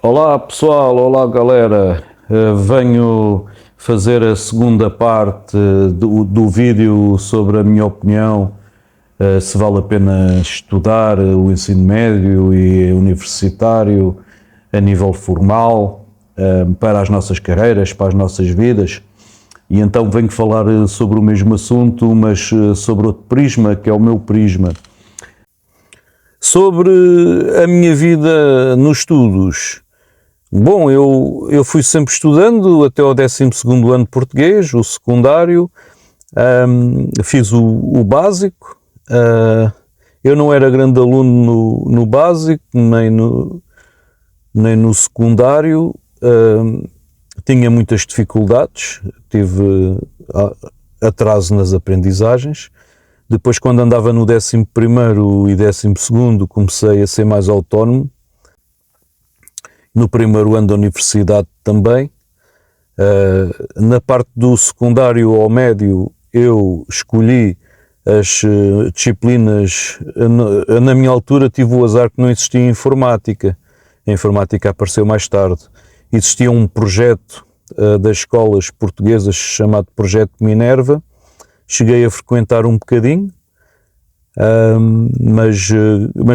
Olá pessoal, olá galera. Venho fazer a segunda parte do vídeo sobre a minha opinião, se vale a pena estudar o ensino médio e universitário a nível formal, para as nossas carreiras, para as nossas vidas. E então venho falar sobre o mesmo assunto, mas sobre outro prisma, que é o meu prisma. Sobre a minha vida nos estudos. Bom, eu fui sempre estudando até ao 12º ano de português, o secundário, fiz o básico. Eu não era grande aluno no básico, nem no secundário, tinha muitas dificuldades, tive atraso nas aprendizagens. Depois, quando andava no 11º e 12º, comecei a ser mais autónomo. No primeiro ano da universidade também. Na parte do secundário ao médio, eu escolhi as disciplinas. Na minha altura tive o azar que não existia informática. A informática apareceu mais tarde. Existia um projeto das escolas portuguesas chamado Projeto Minerva. Cheguei a frequentar um bocadinho, mas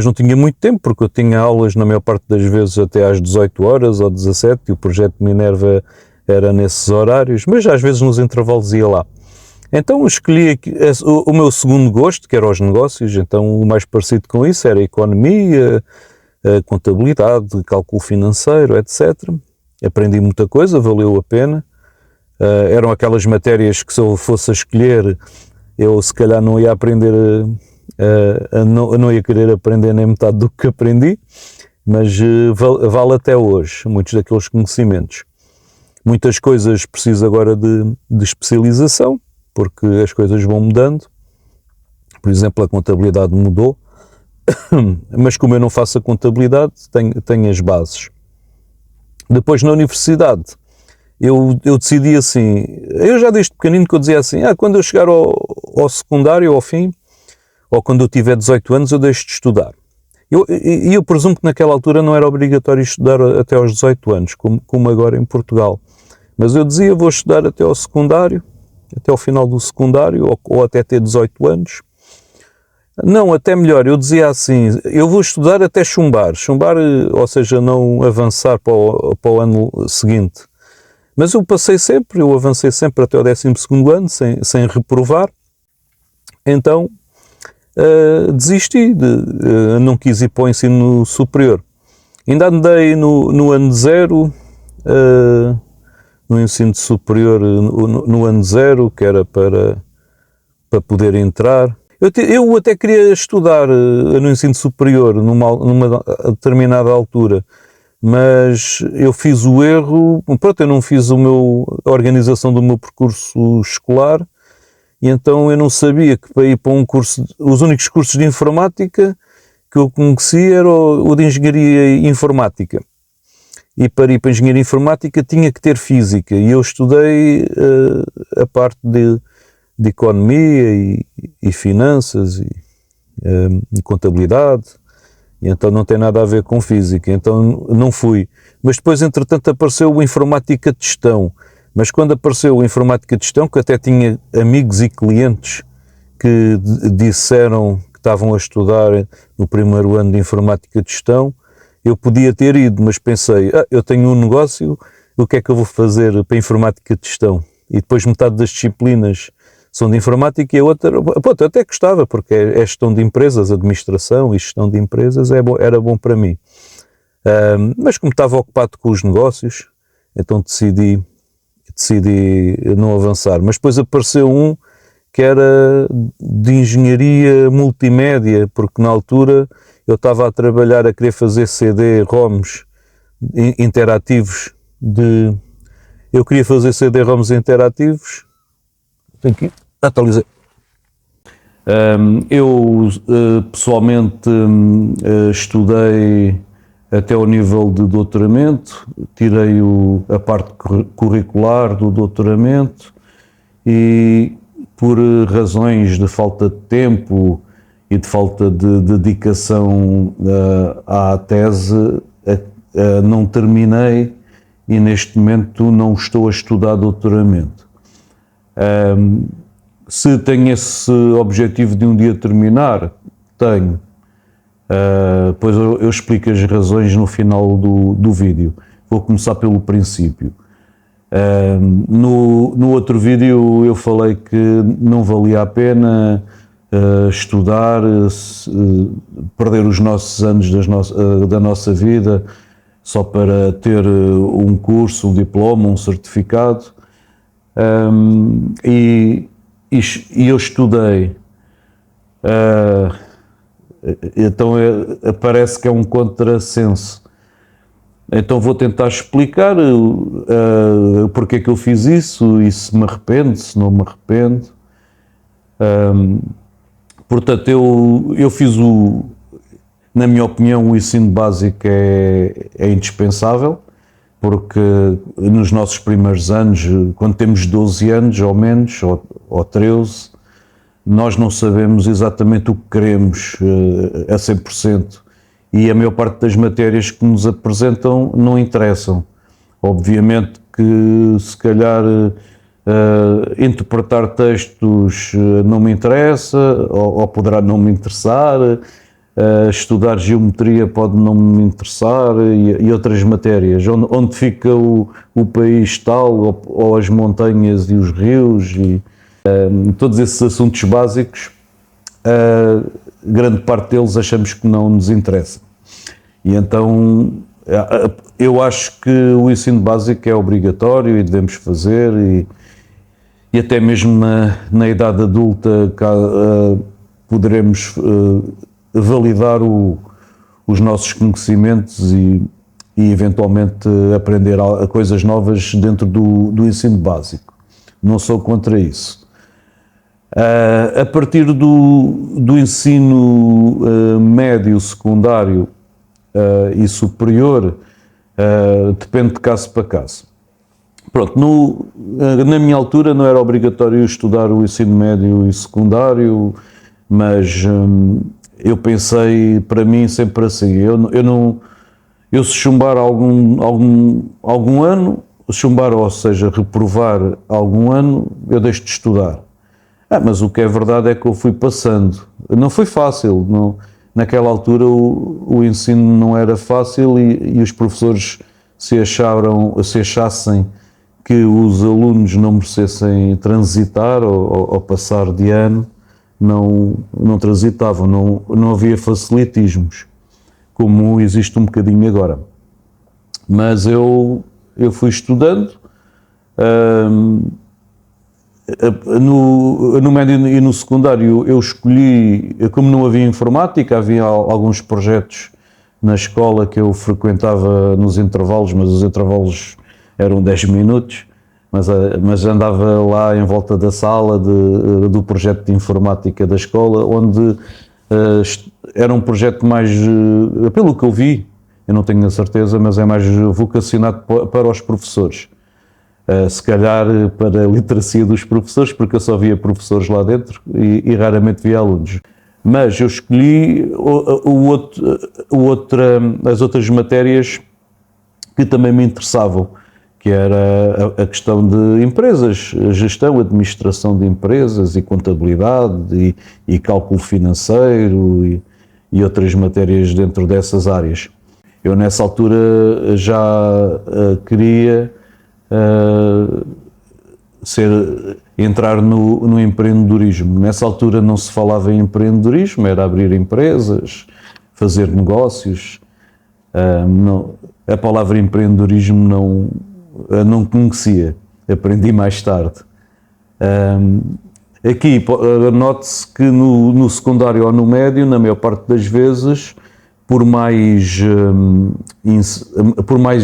não tinha muito tempo, porque eu tinha aulas na maior parte das vezes até às 18 horas ou 17, e o Projeto Minerva era nesses horários, mas às vezes nos intervalos ia lá. Então escolhi o meu segundo gosto, que era os negócios. Então o mais parecido com isso era a economia, a contabilidade, cálculo financeiro, etc. Aprendi muita coisa, valeu a pena. Eram aquelas matérias que, se eu fosse a escolher, eu se calhar não ia aprender, não ia querer aprender nem metade do que aprendi, mas vale até hoje muitos daqueles conhecimentos. Muitas coisas preciso agora de especialização, porque as coisas vão mudando. Por exemplo, a contabilidade mudou, mas como eu não faço a contabilidade, tenho as bases. Depois, na universidade, eu decidi assim, eu já desde pequenino que eu dizia assim, quando eu chegar ao secundário, ao fim, ou quando eu tiver 18 anos, eu deixo de estudar. Eu presumo que naquela altura não era obrigatório estudar até aos 18 anos, como agora em Portugal. Mas eu dizia, vou estudar até ao secundário, até ao final do secundário, ou até ter 18 anos. Não, até melhor, eu dizia assim, eu vou estudar até chumbar, ou seja, não avançar para o ano seguinte. Mas eu avancei sempre até o 12º ano, sem reprovar. Então, desisti, não quis ir para o ensino superior. Ainda andei no ano zero, no ensino superior, no ano zero, que era para poder entrar. Eu até queria estudar no ensino superior numa determinada altura, mas eu fiz o erro, eu não fiz a organização do meu percurso escolar, e então eu não sabia que para ir para um curso, os únicos cursos de informática que eu conhecia era o de engenharia informática. E para ir para a engenharia informática tinha que ter física, e eu estudei a parte de economia e finanças e contabilidade, e então não tem nada a ver com física, então não fui. Mas depois, entretanto, apareceu o informática de gestão. Mas quando apareceu o informática de gestão, que até tinha amigos e clientes que disseram que estavam a estudar no primeiro ano de informática de gestão, eu podia ter ido, mas pensei, eu tenho um negócio, o que é que eu vou fazer para a informática de gestão? E depois metade das disciplinas são de informática e a outra, eu até gostava, porque é gestão de empresas, administração e gestão de empresas, era bom para mim. Mas como estava ocupado com os negócios, então decidi não avançar. Mas depois apareceu um que era de engenharia multimédia, porque na altura eu estava a trabalhar, a querer fazer CD-ROMs interativos eu queria fazer CD-ROMs interativos. Tenho que atualizar. Eu pessoalmente estudei até ao nível de doutoramento, tirei a parte curricular do doutoramento, e por razões de falta de tempo e de falta de dedicação à tese, não terminei e neste momento não estou a estudar doutoramento. Se tenho esse objetivo de um dia terminar, tenho. Pois eu explico as razões no final do vídeo. Vou começar pelo princípio. No outro vídeo eu falei que não valia a pena estudar, perder os nossos anos da nossa vida só para ter um curso, um diploma, um certificado. E eu estudei. Então parece que é um contrassenso. Então vou tentar explicar porque é que eu fiz isso e se me arrependo, se não me arrependo. Portanto, eu fiz na minha opinião, o ensino básico é indispensável, porque nos nossos primeiros anos, quando temos 12 anos ou menos, ou 13, nós não sabemos exatamente o que queremos a 100%. E a maior parte das matérias que nos apresentam não interessam. Obviamente que, se calhar, interpretar textos não me interessa, ou poderá não me interessar, estudar geometria pode não me interessar, e outras matérias, onde fica o país tal, ou as montanhas e os rios, e todos esses assuntos básicos, grande parte deles achamos que não nos interessa. E então eu acho que o ensino básico é obrigatório e devemos fazer, e até mesmo na idade adulta poderemos validar os nossos conhecimentos e eventualmente aprender coisas novas dentro do ensino básico. Não sou contra isso. A partir do ensino médio, secundário e superior, depende de caso para caso. Pronto, na minha altura não era obrigatório estudar o ensino médio e secundário, mas eu pensei para mim sempre assim, eu se chumbar algum ano, chumbar, ou seja, reprovar algum ano, eu deixo de estudar. Mas o que é verdade é que eu fui passando. Não foi fácil, naquela altura o ensino não era fácil e os professores se achassem que os alunos não merecessem transitar ou passar de ano, não transitavam, não havia facilitismos, como existe um bocadinho agora. Mas eu fui estudando. No médio e no secundário eu escolhi, como não havia informática, havia alguns projetos na escola que eu frequentava nos intervalos, mas os intervalos eram 10 minutos, mas andava lá em volta da sala do projeto de informática da escola, onde era um projeto mais, pelo que eu vi, eu não tenho a certeza, mas é mais vocacionado para os professores. Se calhar para a literacia dos professores, porque eu só via professores lá dentro e raramente via alunos. Mas eu escolhi as outras matérias que também me interessavam, que era a questão de empresas, a gestão, administração de empresas e contabilidade e cálculo financeiro e outras matérias dentro dessas áreas. Eu nessa altura já queria entrar no empreendedorismo. Nessa altura não se falava em empreendedorismo, era abrir empresas, fazer negócios. A palavra empreendedorismo não conhecia, aprendi mais tarde. Aqui, note-se que no secundário ou no médio, na maior parte das vezes, por mais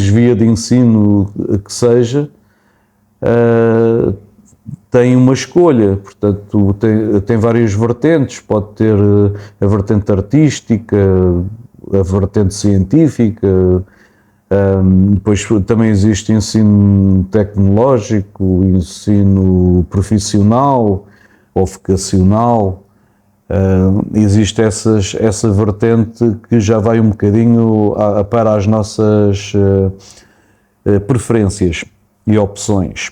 via de ensino que seja, tem uma escolha, portanto tem várias vertentes, pode ter a vertente artística, a vertente científica, depois também existe ensino tecnológico, ensino profissional ou vocacional. Existe essa vertente que já vai um bocadinho para as nossas preferências e opções.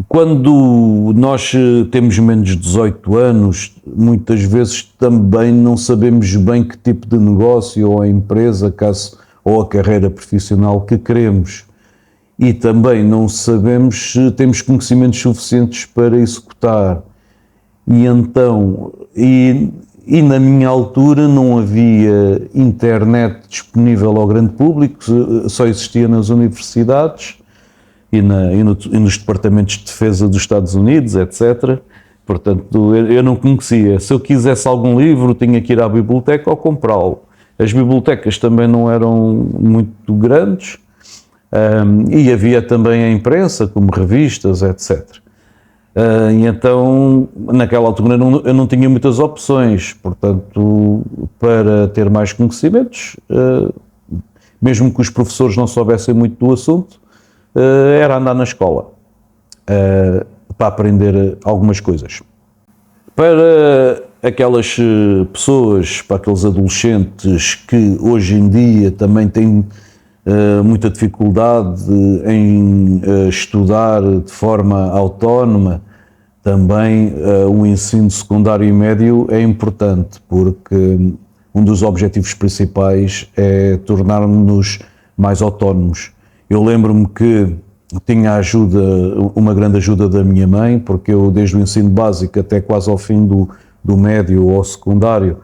Quando nós temos menos de 18 anos, muitas vezes também não sabemos bem que tipo de negócio ou a empresa ou a carreira profissional que queremos. E também não sabemos se temos conhecimentos suficientes para executar. E então, e na minha altura não havia internet disponível ao grande público, só existia nas universidades e nos departamentos de defesa dos Estados Unidos, etc. Portanto, eu não conhecia. Se eu quisesse algum livro, tinha que ir à biblioteca ou comprá-lo. As bibliotecas também não eram muito grandes, e havia também a imprensa, como revistas, etc. E então, naquela altura, eu não tinha muitas opções. Portanto, para ter mais conhecimentos, mesmo que os professores não soubessem muito do assunto, era andar na escola para aprender algumas coisas. Para aquelas pessoas, para aqueles adolescentes que hoje em dia também têm muita dificuldade em estudar de forma autónoma, também o ensino secundário e médio é importante, porque um dos objetivos principais é tornar-nos mais autónomos. Eu lembro-me que tinha uma grande ajuda da minha mãe, porque eu desde o ensino básico até quase ao fim do médio ou secundário,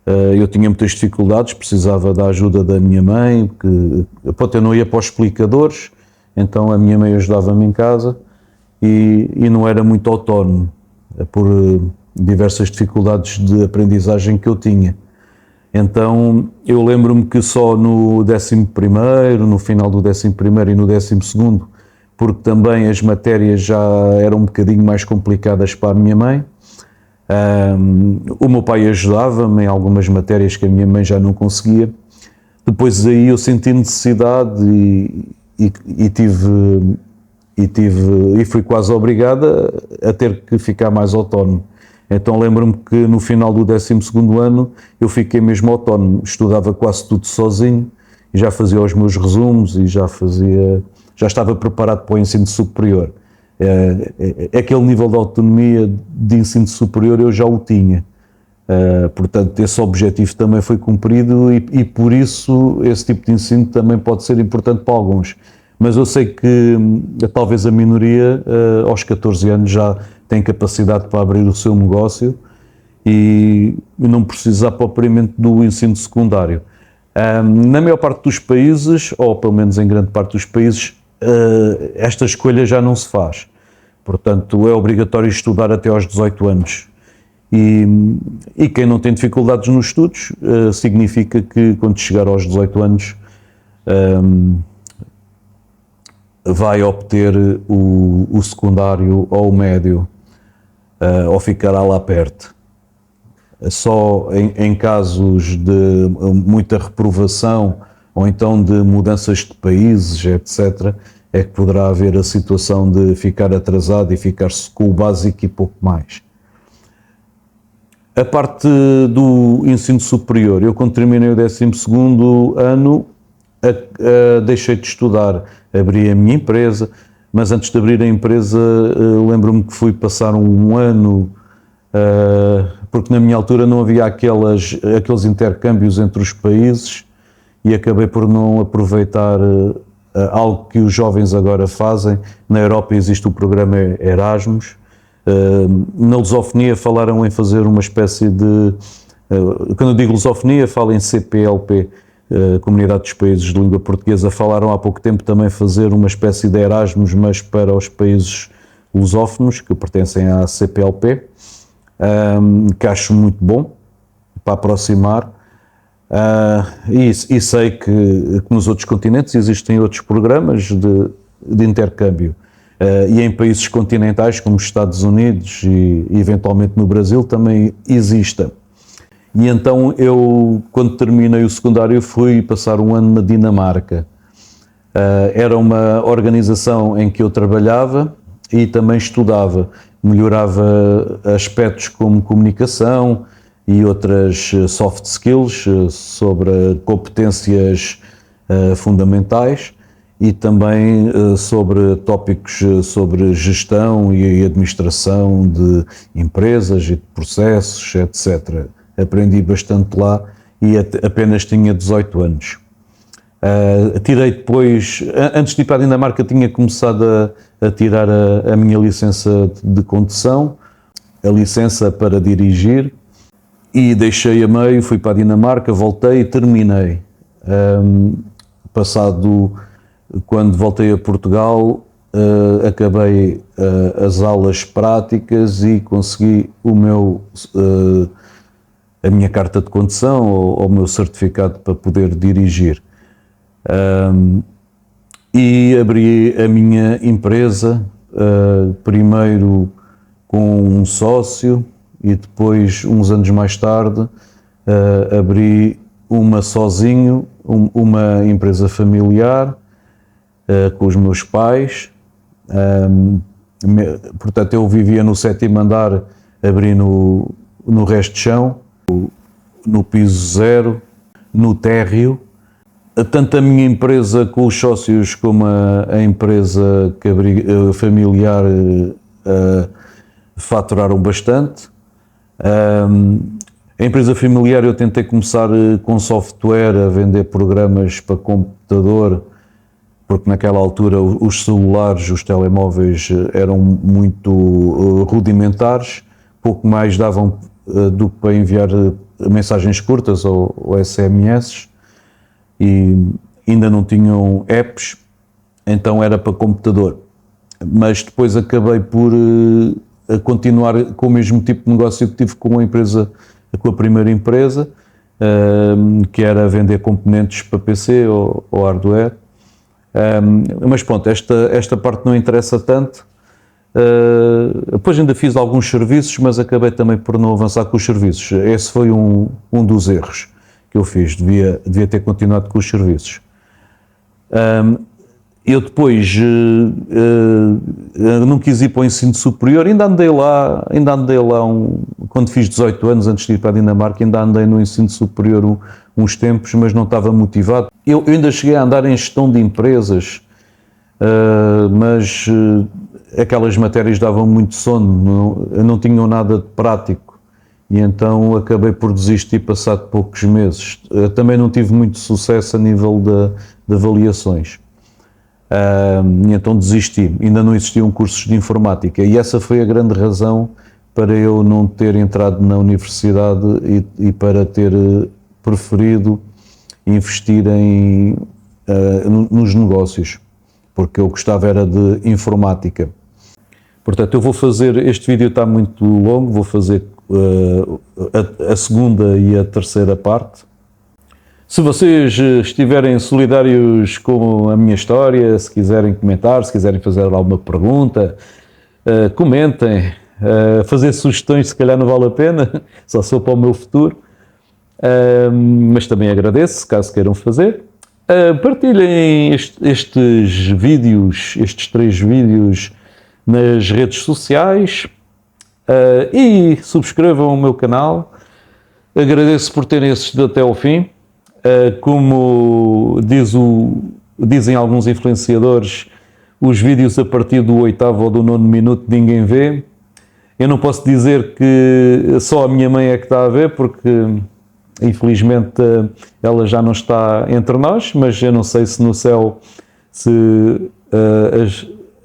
eu tinha muitas dificuldades, precisava da ajuda da minha mãe, eu não ia para os explicadores, então a minha mãe ajudava-me em casa e não era muito autónomo, por diversas dificuldades de aprendizagem que eu tinha. Então eu lembro-me que só no 11º, no final do 11º e no 12º, porque também as matérias já eram um bocadinho mais complicadas para a minha mãe, o meu pai ajudava-me em algumas matérias que a minha mãe já não conseguia. Depois aí eu senti necessidade e fui quase obrigada a ter que ficar mais autónomo. Então lembro-me que no final do 12º ano eu fiquei mesmo autónomo, estudava quase tudo sozinho e já fazia os meus resumos e já estava preparado para o ensino superior. Aquele nível de autonomia de ensino superior eu já o tinha. Portanto, esse objetivo também foi cumprido e por isso esse tipo de ensino também pode ser importante para alguns. Mas eu sei que talvez a minoria aos 14 anos já tem capacidade para abrir o seu negócio e não precisar propriamente do ensino secundário. Na maior parte dos países, ou pelo menos em grande parte dos países, esta escolha já não se faz. Portanto, é obrigatório estudar até aos 18 anos. E quem não tem dificuldades nos estudos, significa que quando chegar aos 18 anos vai obter o secundário ou o médio, ou ficará lá perto. Só em casos de muita reprovação ou então de mudanças de países, etc., é que poderá haver a situação de ficar atrasado e ficar-se com o básico e pouco mais. A parte do ensino superior, eu quando terminei o 12º ano, deixei de estudar, abri a minha empresa, mas antes de abrir a empresa lembro-me que fui passar um ano, porque na minha altura não havia aqueles intercâmbios entre os países e acabei por não aproveitar algo que os jovens agora fazem. Na Europa existe o programa Erasmus. Na lusofonia falaram em fazer uma espécie de... Quando eu digo lusofonia, falo em CPLP, Comunidade dos Países de Língua Portuguesa. Falaram há pouco tempo também fazer uma espécie de Erasmus, mas para os países lusófonos, que pertencem à CPLP, que acho muito bom, para aproximar. E sei que nos outros continentes existem outros programas de intercâmbio. E em países continentais como os Estados Unidos e eventualmente no Brasil também existem. E então eu, quando terminei o secundário, fui passar um ano na Dinamarca. Era uma organização em que eu trabalhava e também estudava. melhorava aspectos como comunicação e outras soft skills sobre competências fundamentais, e também sobre tópicos sobre gestão e administração de empresas e de processos, etc. Aprendi bastante lá e apenas tinha 18 anos. Tirei depois, antes de ir para a Dinamarca, tinha começado a tirar a minha licença de condução, a licença para dirigir, e deixei a meio, fui para a Dinamarca, voltei e terminei. Quando voltei a Portugal, acabei as aulas práticas e consegui a minha carta de condução ou o meu certificado para poder dirigir. E abri a minha empresa, primeiro com um sócio e depois, uns anos mais tarde, abri sozinho, uma empresa familiar, com os meus pais. Portanto, eu vivia no 7º andar, abri no resto de chão, no piso 0, no térreo. Tanto a minha empresa com os sócios como a empresa que abri, familiar, faturaram bastante. A empresa familiar eu tentei começar com software, a vender programas para computador, porque naquela altura os celulares, os telemóveis eram muito rudimentares, pouco mais davam do que para enviar mensagens curtas ou SMS, e ainda não tinham apps, então era para computador. Mas depois acabei por continuar com o mesmo tipo de negócio que tive com a primeira empresa, que era vender componentes para PC ou hardware. Mas pronto, esta parte não interessa tanto. Depois ainda fiz alguns serviços, mas acabei também por não avançar com os serviços. Esse foi um dos erros que eu fiz, devia ter continuado com os serviços. Eu depois não quis ir para o ensino superior, ainda andei lá quando fiz 18 anos, antes de ir para a Dinamarca, ainda andei no ensino superior uns tempos, mas não estava motivado. Eu ainda cheguei a andar em gestão de empresas, mas aquelas matérias davam muito sono, não tinham nada de prático, e então acabei por desistir passado poucos meses. Também não tive muito sucesso a nível de avaliações. E então desisti, ainda não existiam cursos de informática, e essa foi a grande razão para eu não ter entrado na universidade e para ter preferido investir nos negócios, porque eu gostava era de informática. Portanto, eu vou fazer, este vídeo está muito longo, vou fazer a segunda e a terceira parte. Se vocês estiverem solidários com a minha história, se quiserem comentar, se quiserem fazer alguma pergunta, comentem. Fazer sugestões se calhar não vale a pena, só sou para o meu futuro, mas também agradeço caso queiram fazer. Partilhem estes vídeos, estes 3 vídeos nas redes sociais, e subscrevam o meu canal. Agradeço por terem assistido até ao fim. Como dizem alguns influenciadores, os vídeos a partir do 8º ou do 9º minuto ninguém vê. Eu não posso dizer que só a minha mãe é que está a ver, porque infelizmente ela já não está entre nós, mas eu não sei se no céu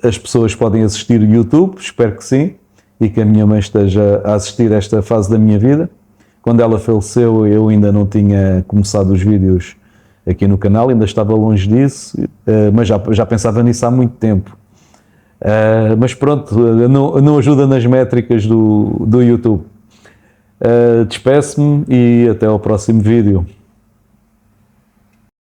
as pessoas podem assistir YouTube, espero que sim, e que a minha mãe esteja a assistir esta fase da minha vida. Quando ela faleceu, eu ainda não tinha começado os vídeos aqui no canal, ainda estava longe disso, mas já pensava nisso há muito tempo. Mas pronto, não ajuda nas métricas do YouTube. Despeço-me e até ao próximo vídeo.